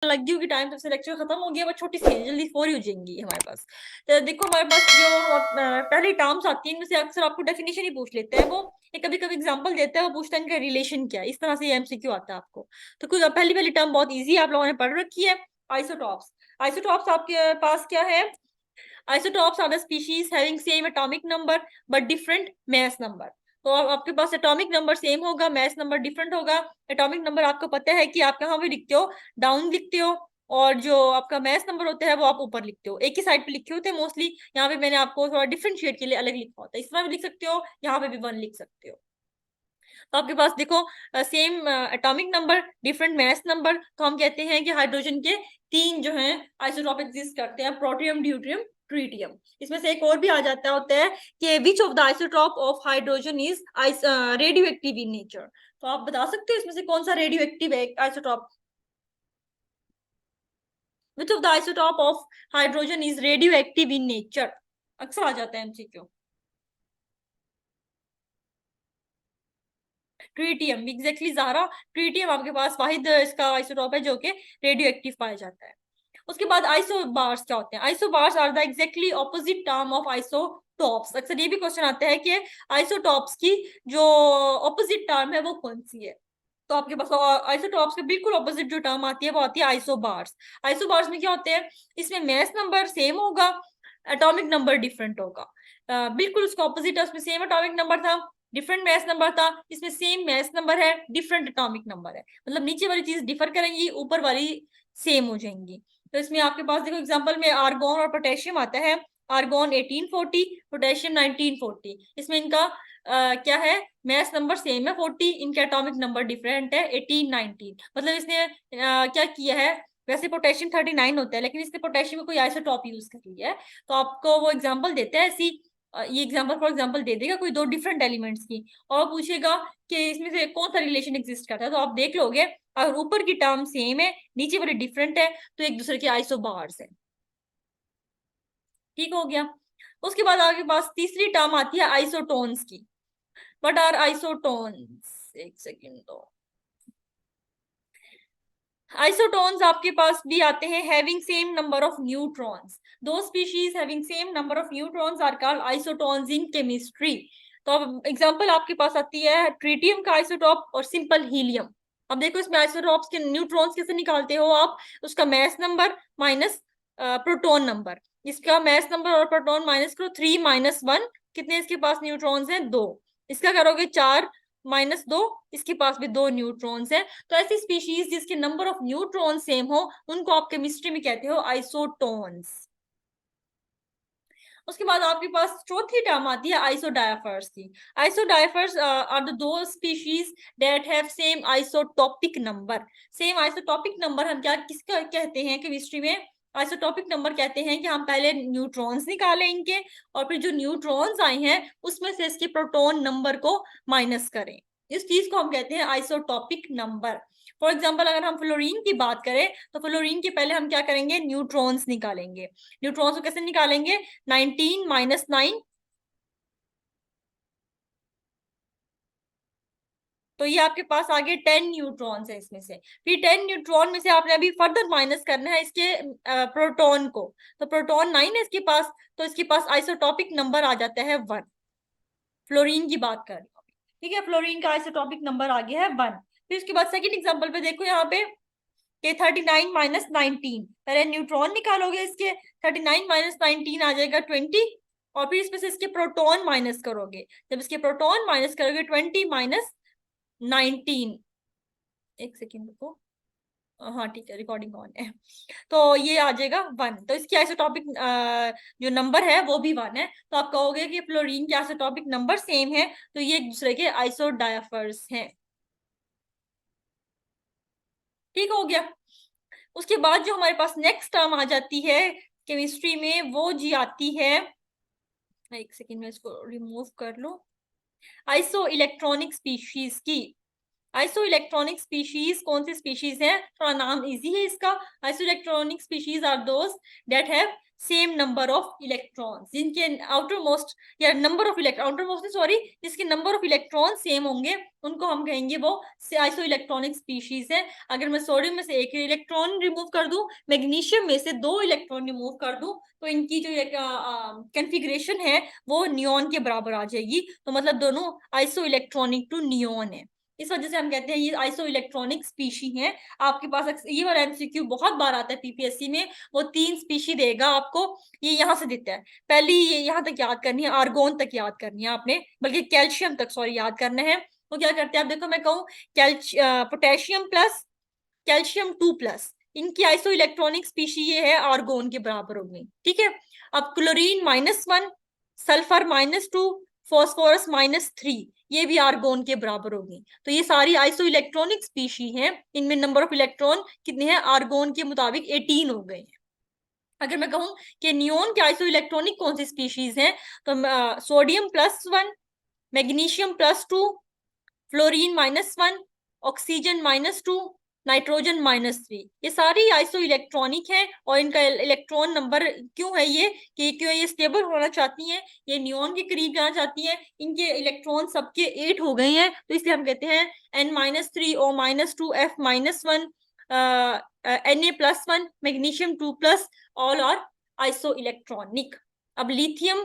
लगी होगी टाइम, तब से लेक्चर खत्म हो गया, बट छोटी सी है, जल्दी 4 ही हो जाएंगी हमारे पास। तो देखो हमारे पास जो पहली टर्म्स आती है, इनमें से अक्सर आपको डेफिनेशन ही पूछ लेते हैं वो, ये कभी कभी एग्जांपल देता है, वो पूछता है इनका रिलेशन क्या है, इस तरह से ये एमसीक्यू आता है आपको। तो कुछ पहली पहली टर्म बहुत इजी है, आप लोगों ने पढ़ रखी है, आइसोटॉप्स। आइसोटॉप्स आपके पास क्या है? Isotopes are the species having same atomic number but different mass number। तो आपके पास एटॉमिक नंबर सेम होगा, मैस नंबर डिफरेंट होगा। एटॉमिक नंबर आपको पता है कि आप कहाँ पे लिखते हो, डाउन लिखते हो, और जो आपका मैस नंबर होता है वो आप ऊपर लिखते हो, एक ही साइड पे लिखे होते हैं मोस्टली। यहाँ पे मैंने आपको थोड़ा डिफरेंशिएट के लिए अलग लिखा होता है, इस तरह भी लिख सकते हो, यहाँ पे भी 1 लिख सकते हो। तो आपके पास देखो same atomic number different mass number, तो हम कहते हैं कि हाइड्रोजन के 3 जो हैं आइसोटॉप एग्जिस्ट करते हैं, प्रोटियम, ड्यूट्रियम, ट्रीटियम। इसमें से एक और भी आ जाता होता है कि which of the isotope of hydrogen is radio active in nature. तो आप बता सकते हो इसमें से कौन सा रेडियो एक्टिव है isotope? Which of the isotope of hydrogen is radio active in nature, अक्सर आ जाता है MCQ. Tritium, exactly Zahra, tritium आपके पास वाहिद इसका आइसोटॉप है जो कि रेडियो एक्टिव पाया जाता है। उसके बाद आइसोबार्स क्या होते हैं? Isobars are the exactly opposite term of isotopes. अक्सर ये भी क्वेश्चन आता है कि आइसोटॉप्स की जो ऑपोजिट टर्म है वो कौन सी है। तो आपके पास आइसोटॉप्स के बिल्कुल ऑपोजिट जो टर्म आती है वो आती है आइसोबार्स। आइसोबार्स में क्या होते हैं? इसमें मैस नंबर सेम होगा, एटॉमिक नंबर डिफरेंट होगा। बिल्कुल उसका ऑपोजिट है, उसमें सेम एटॉमिक नंबर था, डिफरेंट मैस नंबर था, इसमें सेम मैस नंबर है, डिफरेंट एटॉमिक नंबर है। मतलब नीचे वाली चीज डिफर करेंगी, ऊपर वाली सेम हो जाएंगी। तो इसमें आपके पास देखो एग्जांपल में आर्गोन और पोटेशियम आता है। Argon 1840, potassium 1940। इसमें इनका क्या है? मैस नंबर सेम है 40, इनके एटॉमिक नंबर डिफरेंट है 18 19। मतलब इसने क्या किया है, वैसे पोटेशियम 39 होता है, लेकिन इसने पोटेशियम में कोई आइसोटॉप यूज कर लिया है। तो आपको वो एग्जांपल देता है ऐसी, ये एग्जांपल फॉर एग्जांपल दे देगा कोई 2 डिफरेंट एलिमेंट्स की, और पूछेगा कि इसमें से कौन सा रिलेशन एग्जिस्ट करता है। तो आप देख लोगे, अगर ऊपर की टर्म सेम है, नीचे वाली डिफरेंट है, तो एक दूसरे के आइसोबार्स है। ठीक हो गया। उसके बाद आपके पास तीसरी टर्म आती है आइसोटोन्स की। What are isotones? एक सेकेंड दो। आइसोटोन्स आपके पास भी आते हैं having same number of neutrons. दो species having same number of neutrons are called isotones in chemistry. तो अब एग्जांपल आपके पास आती है ट्रिटियम का आइसोटॉप और सिंपल हीलियम। अब देखो इसमें आइसोटॉप्स के न्यूट्रॉन्स कैसे निकालते हो आप? उसका mass number minus proton number. इसका मैस नंबर और प्रोटॉन माइनस करो, 3 माइनस 1, कितने इसके पास न्यूट्रॉन्स हैं? 2। इसका करोगे 4 माइनस 2, इसके पास भी 2 न्यूट्रॉन्स हैं। तो ऐसी स्पीशीज जिसके नंबर ऑफ न्यूट्रॉन सेम हो, उनको आप केमिस्ट्री में कहते हो आइसोटोन्स। उसके बाद आपके पास चौथी टर्म आती है आइसोडायफर्स की। आइसोडायफर्स आर द दो species that have same isotopic number. Same isotopic number हम क्या किसका कहते हैं केमिस्ट्री में? आइसोटॉपिक नंबर कहते हैं कि हम पहले न्यूट्रॉन्स निकालें इनके, और फिर जो न्यूट्रॉन्स आए हैं उसमें से इसके प्रोटॉन नंबर को माइनस करें। इस चीज को हम कहते हैं आइसोटॉपिक नंबर। फॉर एग्जाम्पल अगर हम फ्लोरीन की बात करें, तो फ्लोरीन के पहले हम क्या करेंगे? न्यूट्रॉन्स निकालेंगे। न्यूट्रॉन्स को कैसे निकालेंगे? 19 माइनस 9, तो ये आपके पास आगे 10 न्यूट्रॉन्स है इसमें से। फिर 10 न्यूट्रॉन में से आपने अभी फर्दर माइनस करना है इसके प्रोटॉन को। तो प्रोटॉन 9 है इसके पास, तो इसके पास आइसोटॉपिक नंबर आ जाता है 1। फ्लोरीन की बात कर रही हूँ। ठीक है, फ्लोरीन का आइसोटॉपिक नंबर आ गया है 1। फिर उसके बाद सेकंड एग्जांपल पे देखो यहाँ पे कि 39 माइनस 19, पहले न्यूट्रॉन निकालोगे इसके, 39 माइनस 19 आ जाएगा 20, और फिर इसमें से इसके प्रोटॉन माइनस करोगे। जब इसके प्रोटॉन माइनस करोगे 20 माइनस 19, एक सेकेंड रुको, हाँ ठीक है रिकॉर्डिंग ऑन है, तो ये आ जाएगा 1। तो इसकी आइसोटॉपिक जो नंबर है वो भी 1 है। तो आप कहोगे कि फ्लोरीन के आइसोटॉपिक नंबर सेम है, तो ये एक दूसरे के आइसोडायफर्स हैं। ठीक हो गया। उसके बाद जो हमारे पास नेक्स्ट टर्म आ जाती है केमिस्ट्री में, वो जी आती है, एक सेकेंड में इसको रिमूव कर लो, आइसो इलेक्ट्रॉनिक स्पीशीज की। आइसो इलेक्ट्रॉनिक स्पीशीज कौन सी स्पीशीज है? थोड़ा नाम इजी है इसका। Isoelectronic species are those that have same number of electrons, जिनके आउटर मोस्ट या number of outer most sorry, जिसके नंबर ऑफ इलेक्ट्रॉन सेम होंगे उनको हम कहेंगे वो आइसो इलेक्ट्रॉनिक स्पीशीज है। अगर मैं सोडियम में से एक इलेक्ट्रॉन रिमूव कर दूं, मैग्नीशियम में से 2 इलेक्ट्रॉन रिमूव कर दूं, तो इनकी जो कॉन्फ़िगरेशन है वो नियॉन के बराबर आ जाएगी। तो मतलब दोनों आइसो इलेक्ट्रॉनिक टू नियॉन है। इस वजह से हम कहते हैं ये आइसो इलेक्ट्रॉनिक स्पीशी है। आपके पास ये वाला एमसीक्यू बहुत बार आता है पीपीएससी में, वो 3 स्पीशी देगा आपको, ये यहाँ से देता है। पहली ये यहाँ तक याद करनी है, आर्गोन तक याद करनी है आपने, बल्कि कैल्शियम तक सॉरी याद करना है। वो क्या करते हैं आप देखो, मैं कहूँ पोटेशियम प्लस कैल्शियम 2+, इनकी आइसो इलेक्ट्रॉनिक स्पीशी ये है आर्गोन के बराबर होगी। ठीक है। अब क्लोरीन -1, सल्फर -2, फॉस्फोरस -3, ये भी आर्गोन के बराबर होगी। तो ये सारी आइसो इलेक्ट्रॉनिक स्पीशी हैं। इनमें नंबर ऑफ इलेक्ट्रॉन कितने हैं आर्गोन के मुताबिक 18 हो गए हैं। अगर मैं कहूं कि नियोन के आइसो इलेक्ट्रॉनिक कौन सी स्पीशीज हैं, तो sodium +1, magnesium +2, fluorine -1, oxygen -2, nitrogen -3, ये सारी आइसो इलेक्ट्रॉनिक है। और इनका इलेक्ट्रॉन नंबर क्यों है ये, कि क्यों ये स्टेबल होना चाहती हैं, ये नियोन के करीब जाना चाहती हैं, इनके इलेक्ट्रॉन सबके 8 हो गए हैं, तो इसलिए हम कहते हैं N-3, O-2, F-1, Na+1, magnesium 2+, all are isoelectronic. अब लिथियम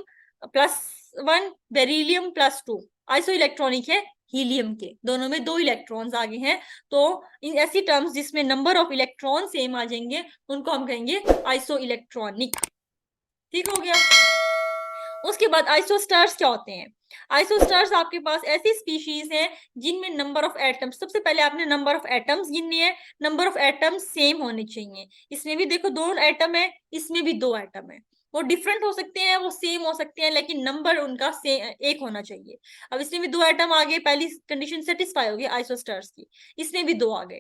+1, बेरिलियम +2 आइसो इलेक्ट्रॉनिक है हीलियम के, दोनों में 2 इलेक्ट्रॉन्स आगे हैं। तो इन ऐसी टर्म्स जिसमें नंबर ऑफ इलेक्ट्रॉन सेम आ जाएंगे उनको हम कहेंगे आइसो इलेक्ट्रॉनिक। ठीक हो गया। उसके बाद आइसोस्टार्स क्या होते हैं? आइसोस्टार्स आपके पास ऐसी स्पीशीज हैं जिनमें नंबर ऑफ एटम्स, सबसे पहले आपने नंबर ऑफ एटम्स गिननी है। नंबर ऑफ एटम्स सेम होने चाहिए। इसमें भी देखो 2 एटम है, इसमें भी 2 एटम है। वो डिफरेंट हो सकते हैं, वो सेम हो सकते हैं, लेकिन नंबर उनका एक होना चाहिए। अब इसमें भी 2 एटम आ गए, पहली कंडीशन सेटिस्फाई होगी आइसोस्टार्स की। इसमें भी 2 आ गए।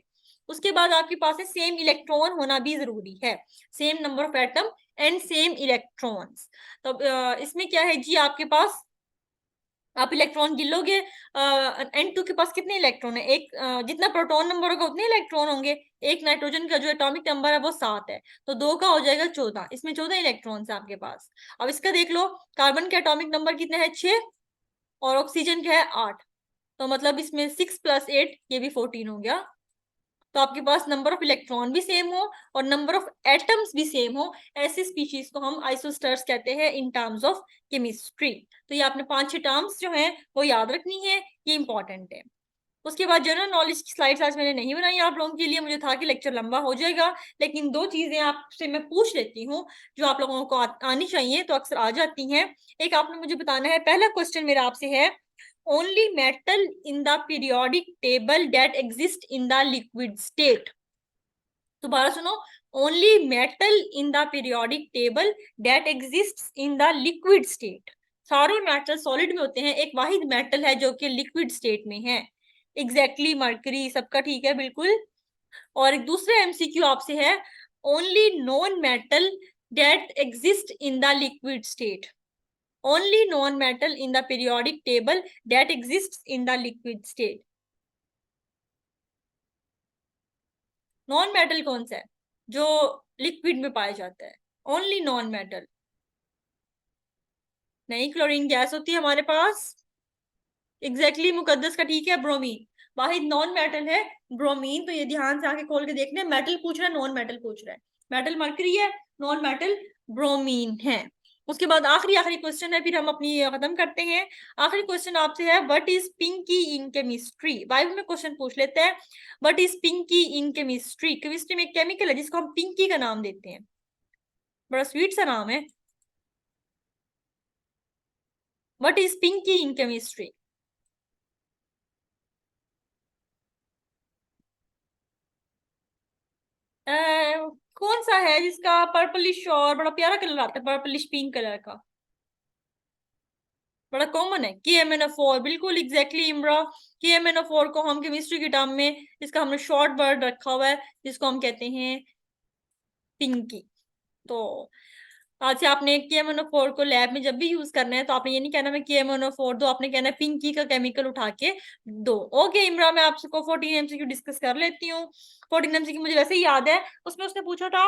उसके बाद आपके पास है सेम इलेक्ट्रॉन होना भी जरूरी है, same number of atom and same electrons. तो इसमें क्या है जी, आपके पास आप इलेक्ट्रॉन गिलोगे, N2 के पास कितने इलेक्ट्रॉन है, एक जितना प्रोटॉन नंबर होगा उतने इलेक्ट्रॉन होंगे। एक नाइट्रोजन का जो एटॉमिक नंबर है वो 7 है, तो 2 का हो जाएगा 14, इसमें 14 इलेक्ट्रॉन्स है आपके पास। अब इसका देख लो, कार्बन का एटॉमिक नंबर कितना है 6, और ऑक्सीजन का है 8, तो मतलब इसमें 6+8 ये भी 14 हो गया। तो आपके पास नंबर ऑफ इलेक्ट्रॉन भी सेम हो और नंबर ऑफ एटम्स भी सेम हो, ऐसे स्पीशीज को हम आइसोस्टर्स कहते हैं इन टर्म्स ऑफ केमिस्ट्री। तो ये आपने 5-6 टर्म्स जो हैं वो याद रखनी है, ये इंपॉर्टेंट है। उसके बाद जनरल नॉलेज की स्लाइड्स आज मैंने नहीं बनाई आप लोगों के लिए, मुझे था कि लेक्चर लंबा हो जाएगा, लेकिन 2 चीजें आपसे मैं पूछ लेती हूँ जो आप लोगों को आनी चाहिए, तो अक्सर आ जाती हैं। एक आपने मुझे बताना है, पहला क्वेश्चन मेरा आपसे है, only metal in the periodic table that exist in the liquid state। दोबारा सुनो, only metal in the periodic table that exists in the liquid state। सारे मेटल सॉलिड में होते हैं, एक वाहिद मेटल है जो कि लिक्विड स्टेट में है। एग्जैक्टली मर्करी, सबका ठीक है बिल्कुल। और एक दूसरा एमसीक्यू आपसे है, only non metal that exist in the liquid state. only non-metal in the periodic table that exists in the liquid state। Non metal कौन सा है जो लिक्विड में पाया जाता है? ओनली नॉन मेटल नहीं, क्लोरीन गैस होती है हमारे पास। एग्जैक्टली मुकद्दस का ठीक है, ब्रोमीन वाहिद नॉन मेटल है, ब्रोमीन। तो ये ध्यान से आके खोल के देखना है, मेटल पूछ रहा है नॉन मेटल पूछ रहा है। मेटल मर्करी है, नॉन मेटल ब्रोमीन है। उसके बाद आखिरी आखिरी क्वेश्चन है, फिर हम अपनी खत्म करते हैं। आखिरी क्वेश्चन आपसे है, what is pinky in chemistry? Bible में क्वेश्चन पूछ लेते हैं, what is pinky in chemistry? Chemistry में एक केमिकल है जिसको हम पिंकी का नाम देते हैं, बड़ा स्वीट सा नाम है। What is pinky in chemistry? कौन सा है जिसका पर्पलिश और बड़ा प्यारा कलर आता है, पर्पलिश पिंक कलर का, बड़ा कॉमन है? KMnO4, बिल्कुल एग्जैक्टली इमरा। KMnO4 को हम केमिस्ट्री के टर्म में इसका हमने शॉर्ट वर्ड रखा हुआ है जिसको हम कहते हैं पिंकी। तो आज से आपने KMnO4 को लैब में जब भी यूज करना है तो आपने ये नहीं कहना मैं KMnO4 दो, आपने कहना है पिंकी का केमिकल उठा के दो। ओके इमरान, मैं आपको 14 MCQ डिस्कस कर लेती हूँ। 14 MCQ मुझे वैसे ही याद है, उसमें उसने पूछा था,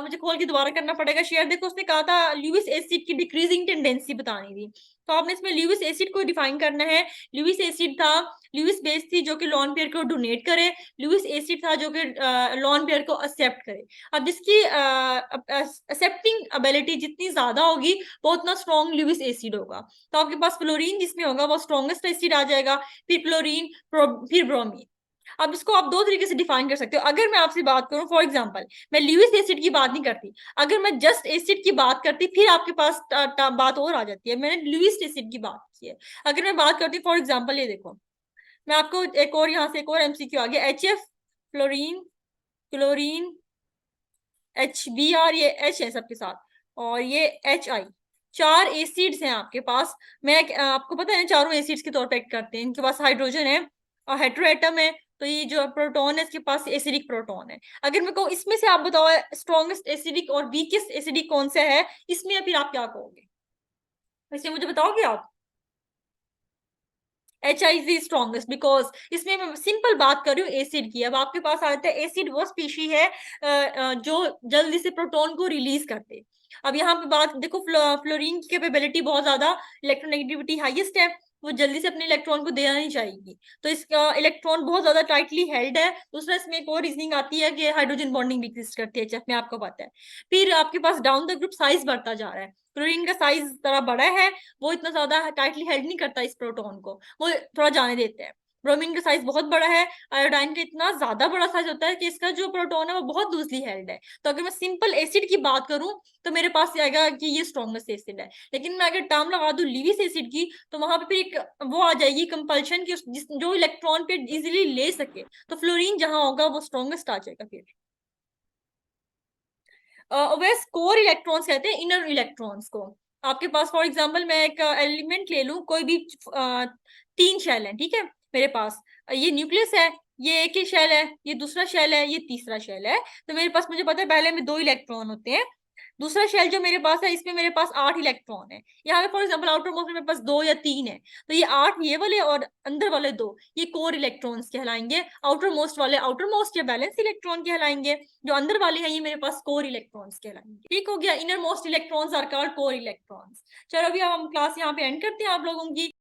मुझे खोल के दोबारा करना पड़ेगा शेयर। देखो उसने कहा था ल्यूइस एसिड की डिक्रीजिंग टेंडेंसी बतानी थी, तो आपने इसमें ल्यूइस एसिड को डिफाइन करना है। ल्यूइस एसिड था, ल्यूइस बेस थी जो कि लॉन पेयर को डोनेट करे, ल्यूइस एसिड था जो कि लॉन पेयर को एक्सेप्ट करे। अब जिसकी एक्सेप्टिंग एबिलिटी जितनी ज्यादा होगी वो उतना स्ट्रॉन्ग ल्यूइस एसिड होगा। तो आपके पास फ्लोरीन जिसमें होगा वो स्ट्रॉन्गेस्ट एसिड आ जाएगा, फिर क्लोरीन, फिर ब्रोमीन। अब इसको आप दो तरीके से डिफाइन कर सकते हो। अगर मैं आपसे बात करूं फॉर एग्जांपल, मैं ल्यूइस एसिड की बात नहीं करती, अगर मैं जस्ट एसिड की बात करती फिर आपके पास बात और आ जाती है। मैंने ल्यूइस एसिड की बात की है। अगर मैं बात करती हूँ फॉर एग्जांपल, ये देखो मैं आपको एक और यहाँ से एक और MCQ आ गया, HF, फ्लोरीन, क्लोरीन, HBr, ये H है सबके साथ, और ये HI, चार एसिड्स हैं आपके पास। मैं आपको पता है चारों एसिड्स के तौर पे एक्ट करते हैं, इनके पास हाइड्रोजन है और हेटेरोएटम है, तो ये जो प्रोटॉन है इसके पास एसिडिक प्रोटॉन है। अगर मैं कहूँ इसमें से आप बताओ स्ट्रॉन्गेस्ट एसिडिक और वीकेस्ट एसिडिक कौन सा है, इसमें फिर आप क्या कहोगे, वैसे मुझे बताओगे आप? HI इज स्ट्रॉन्गेस्ट, बिकॉज इसमें मैं सिंपल बात कर रही हूँ एसिड की। अब आपके पास आता है एसिड वो स्पीशी है जो जल्दी से प्रोटॉन को रिलीज करते। अब यहाँ पे बात देखो, फ्लोरीन की कैपेबिलिटी बहुत ज्यादा, इलेक्ट्रोनेगेटिविटी हाईएस्ट है, वो जल्दी से अपने इलेक्ट्रॉन को देना नहीं चाहेगी, तो इसका इलेक्ट्रॉन बहुत ज्यादा टाइटली हेल्ड है। दूसरा इसमें एक और रीजनिंग आती है कि हाइड्रोजन बॉन्डिंग भी एग्जिस्ट करती है HF में, आपको पता है। फिर आपके पास डाउन द ग्रुप साइज बढ़ता जा रहा है, क्लोरीन का साइज थोड़ा बड़ा है, वो इतना ज्यादा टाइटली हेल्ड नहीं करता इस प्रोटॉन को, वो थोड़ा जाने देते हैं। ब्रोमीन का साइज बहुत बड़ा है, आयोडाइन का इतना ज्यादा बड़ा साइज होता है कि इसका जो प्रोटॉन है वो बहुत लूजली हेल्ड है। तो अगर मैं सिंपल एसिड की बात करूं तो मेरे पास आएगा कि ये स्ट्रॉन्गेस्ट एसिड है। लेकिन मैं अगर टर्म लगा दूं लीविस एसिड की, तो वहां पे फिर एक वो आ जाएगी कंपल्शन की, जो इलेक्ट्रॉन पे इजिली ले सके, तो फ्लोरीन जहां होगा वो स्ट्रॉन्गेस्ट आ जाएगा फिर। वैसे कोर इलेक्ट्रॉन्स कहते हैं इनर इलेक्ट्रॉन्स को। आपके पास फॉर एग्जांपल मैं एक एलिमेंट ले लूं, कोई भी तीन शेल है, ठीक है मेरे पास, ये न्यूक्लियस है, ये एक ही शेल है, ये दूसरा शेल है, ये तीसरा शेल है। तो मेरे पास मुझे पता है पहले में दो इलेक्ट्रॉन होते हैं, दूसरा शेल जो मेरे पास है इसमें मेरे पास 8 इलेक्ट्रॉन है। यहाँ पे फॉर एग्जांपल आउटर मोस्ट में मेरे पास दो या तीन है, तो ये 8 ये वाले और अंदर वाले दो, ये कोर इलेक्ट्रॉन्स कहलाएंगे। आउटर मोस्ट वाले आउटर मोस्ट या बैलेंस इलेक्ट्रॉन कहलाएंगे, जो अंदर वाले हैं ये मेरे पास कोर इलेक्ट्रॉन्स कहलाएंगे। ठीक हो गया, inner most electrons are called core electrons. चलो अभी हम क्लास यहाँ पे एंड करते हैं आप लोगों की।